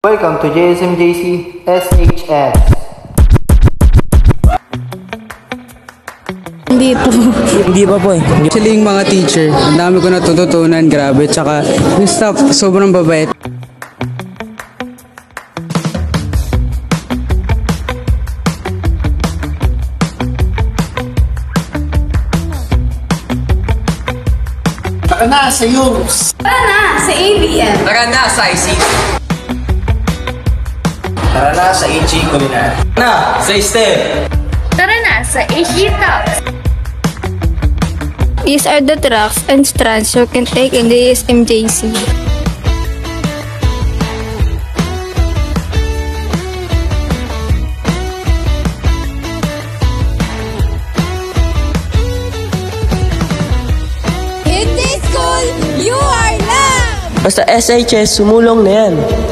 Welcome to JSMJC SHS. Hindi pa po eh. Actually, yung mga teacher, ang dami ko natututunan, grabe. Tsaka yung staff, sobrang babait. Tara na sa URUS! Tara na sa ABM! Tara na sa ICT. Tara na sa HG Culinary! Tara na sa STEM. Tara na sa HG Talks! These are the tracks and strands you can take in the SMJC. In this school, you are loved! Basta SHS, sumulong na yan.